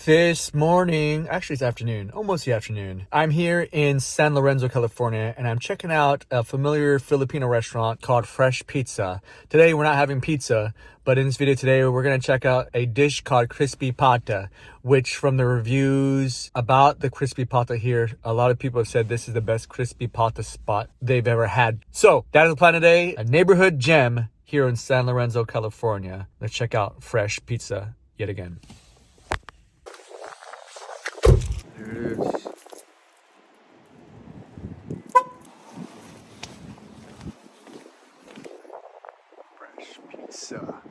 This morning, actually it's afternoon, almost the afternoon. I'm here in San Lorenzo, California, and I'm checking out a familiar Filipino restaurant called Fresh Pizza. Today we're not having pizza, but in this video today we're gonna check out a dish called crispy pata, which from the reviews about the crispy pata here, a lot of people have said this is the best crispy pata spot they've ever had. So that is the plan today, a neighborhood gem here in San Lorenzo, California. Let's check out Fresh Pizza yet again. There it is. Fresh pizza.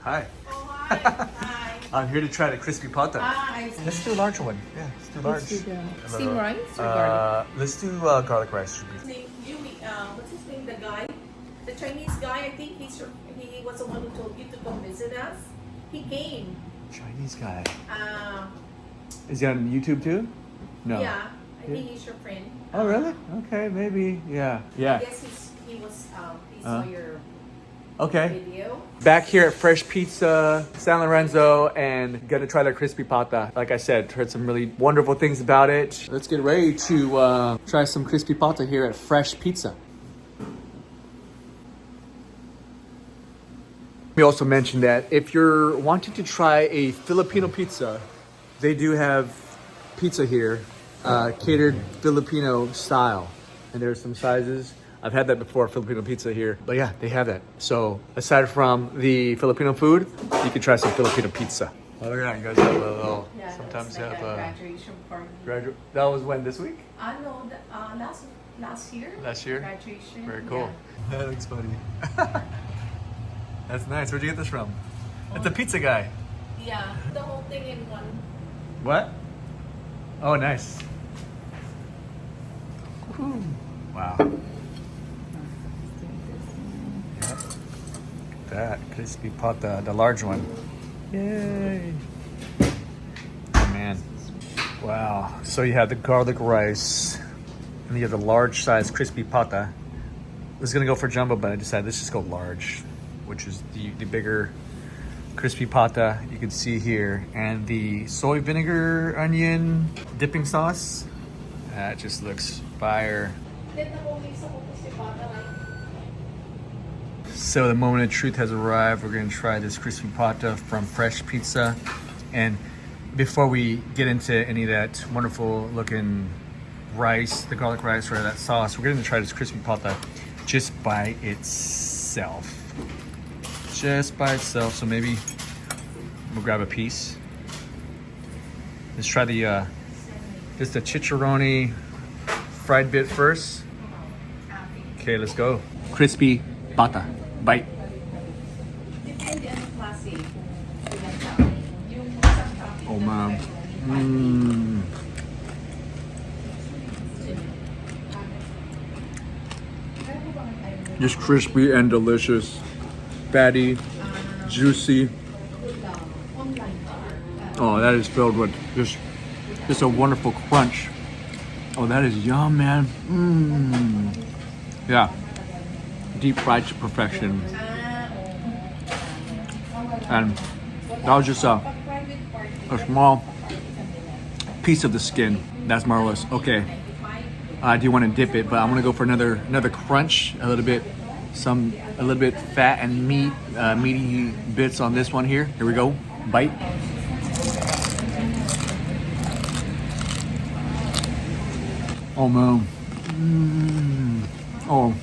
Hi. Oh, hi. Hi. I'm here to try the crispy pata. Hi. Let's do a large one. Yeah, let's do large. Steamed rice or garlic? Let's do garlic rice. What's his name? What's his name? The guy, the Chinese guy. I think he was the one who told you to come visit us. He came. Chinese guy. Uh, Is he on YouTube too? No. Yeah, I think he's your friend. Oh really? Okay, maybe. Yeah. Yeah. I guess he saw your Okay. video. Back here at Fresh Pizza, San Lorenzo, and gonna try their crispy pata. Like I said, heard some really wonderful things about it. Let's get ready to try some crispy pata here at Fresh Pizza. We also mentioned that if you're wanting to try a Filipino pizza, they do have pizza here, catered Filipino style. And there's some sizes. I've had that before, Filipino pizza here. But yeah, they have that. So aside from the Filipino food, you can try some Filipino pizza. Oh, look at that. You guys have a little, sometimes like have a a graduation party. That was when, this week? No, last year. Last year? Graduation. Very cool. Yeah. That looks funny. That's nice. Where'd you get this from? It's a pizza guy. Yeah, the whole thing in one. What? Oh, nice. Woo. Wow. Yep. That crispy pata, the large one. Yay. Oh man. Wow. So you have the garlic rice and you have the large size crispy pata. I was gonna go for jumbo, but I decided let's just go large, which is the bigger crispy pata you can see here, and the soy vinegar onion dipping sauce. That just looks fire. So the moment of truth has arrived. We're gonna try this crispy pata from Fresh Pizza. And before we get into any of that wonderful looking rice, the garlic rice or that sauce, we're gonna try this crispy pata just by itself. Just by itself. So maybe we'll grab a piece. Let's try the just the chicharroni fried bit first. Okay, let's go. Crispy pata. Bite. Oh man. Just crispy and delicious. Fatty, juicy. Oh, that is filled with just a wonderful crunch. Oh, that is yum, man. Yeah, deep fried to perfection. And that was just a small piece of the skin. That's marvelous. Okay, I do want to dip it, but I'm gonna go for another crunch, a little bit fat and meaty bits on this one here. Here we go. Bite. Oh man. Oh,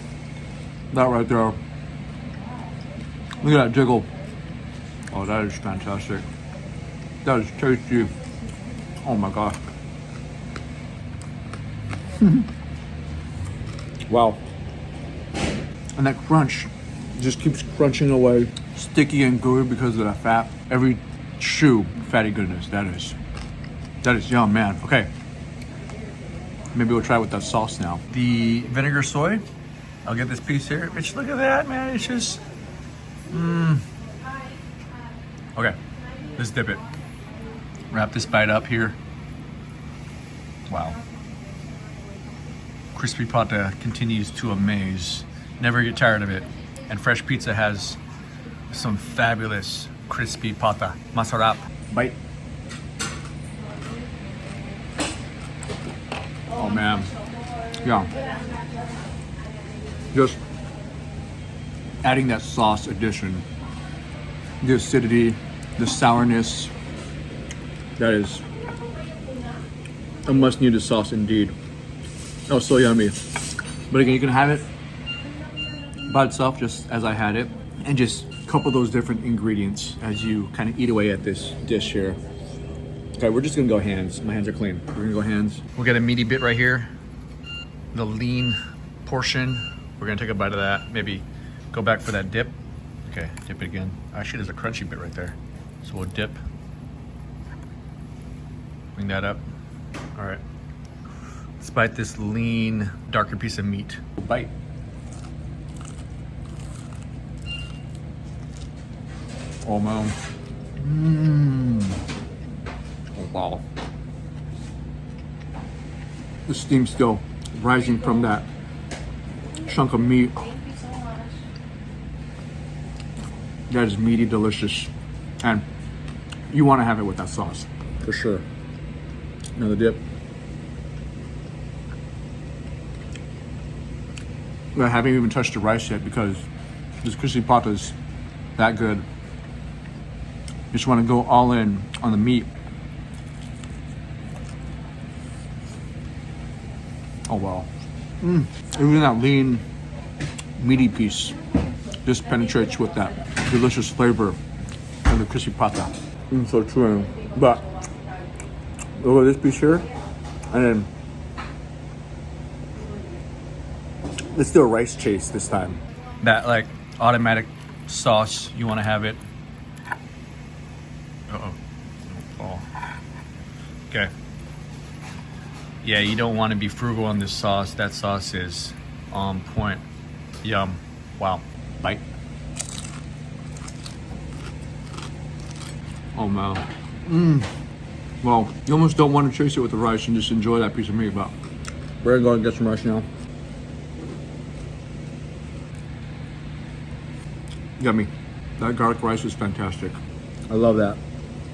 that right there. Look at that jiggle. Oh, that is fantastic. That is tasty. Oh my gosh. Wow. And that crunch just keeps crunching away. Sticky and gooey because of the fat. Every chew, fatty goodness. That is yum, man. Okay. Maybe we'll try it with that sauce now. The vinegar soy. I'll get this piece here. Bitch, look at that, man. It's just... Okay. Let's dip it. Wrap this bite up here. Wow. Crispy pata continues to amaze. Never get tired of it. And Fresh Pizza has some fabulous crispy pata. Masarap. Bite. Oh man. Yeah. Just adding that sauce addition. The acidity, the sourness. That is a must-needed sauce indeed. Oh, so yummy. But again, you can have it by itself, just as I had it, and just couple those different ingredients as you kind of eat away at this dish here. Okay, we're just gonna go hands. My hands are clean. We're gonna go hands. We'll get a meaty bit right here. The lean portion. We're gonna take a bite of that. Maybe go back for that dip. Okay, dip it again. Actually, there's a crunchy bit right there. So we'll dip. Bring that up. All right. Let's bite this lean, darker piece of meat. Bite. Oh man. Oh wow. The steam still rising from that chunk of meat. That is meaty, delicious. And you want to have it with that sauce, for sure. Another dip. I haven't even touched the rice yet because this crispy pata is that good. You just want to go all in on the meat. Oh wow. Even that lean, meaty piece just penetrates with that delicious flavor of the crispy pata. So true. But look at this piece here, and then let's do a rice chase this time. That like automatic sauce, you want to have it. Oh. Okay. Yeah, you don't want to be frugal on this sauce. That sauce is on point. Yum. Wow. Bite. Oh man. Well, you almost don't want to chase it with the rice and just enjoy that piece of meat, but we're gonna go and get some rice now. Yummy. That garlic rice is fantastic. I love that.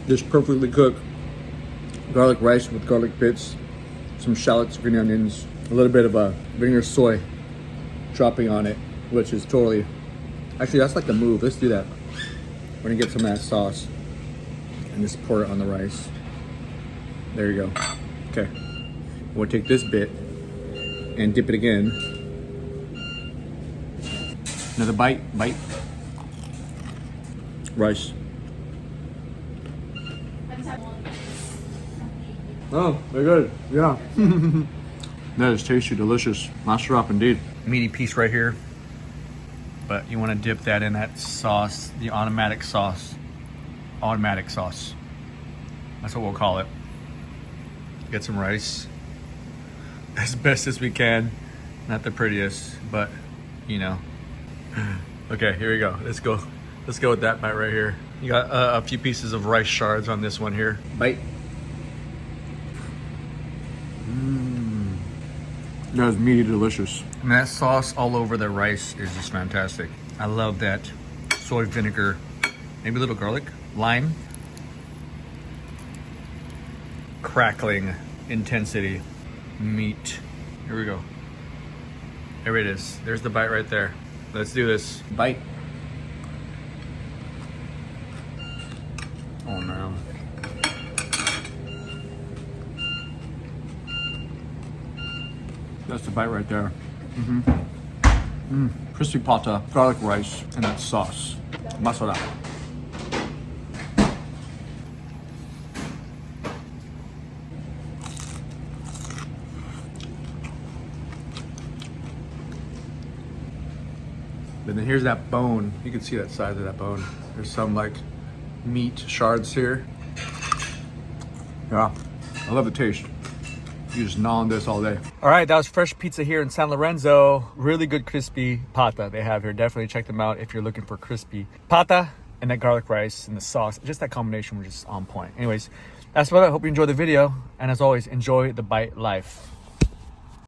Just perfectly cooked garlic rice with garlic bits, some shallots, green onions, a little bit of a vinegar soy dropping on it, which is totally, actually that's like the move. Let's do that. We're gonna get some of that sauce and just pour it on the rice. There you go. Okay. We'll take this bit and dip it again. Another bite. Rice. Oh, they're good. Yeah. That is tasty, delicious. Masarap indeed. Meaty piece right here. But you want to dip that in that sauce, the automatic sauce. Automatic sauce. That's what we'll call it. Get some rice. As best as we can. Not the prettiest, but you know. Okay, here we go. Let's go with that bite right here. You got a few pieces of rice shards on this one here. Bite. That is meaty, delicious. And that sauce all over the rice is just fantastic. I love that soy vinegar, maybe a little garlic, lime. Crackling intensity. Meat. Here we go. There it is. There's the bite right there. Let's do this. Bite. Oh no. That's the bite right there. Crispy pata, garlic rice, and that sauce. Masala. And then here's that bone. You can see that size of that bone. There's some like meat shards here. Yeah, I love the taste. You just gnaw on this all day. All right, that was Fresh Pizza here in San Lorenzo. Really good crispy pata they have here. Definitely check them out if you're looking for crispy pata and that garlic rice and the sauce. Just that combination was just on point. Anyways, that's about it. I hope you enjoyed the video. And as always, enjoy the bite life.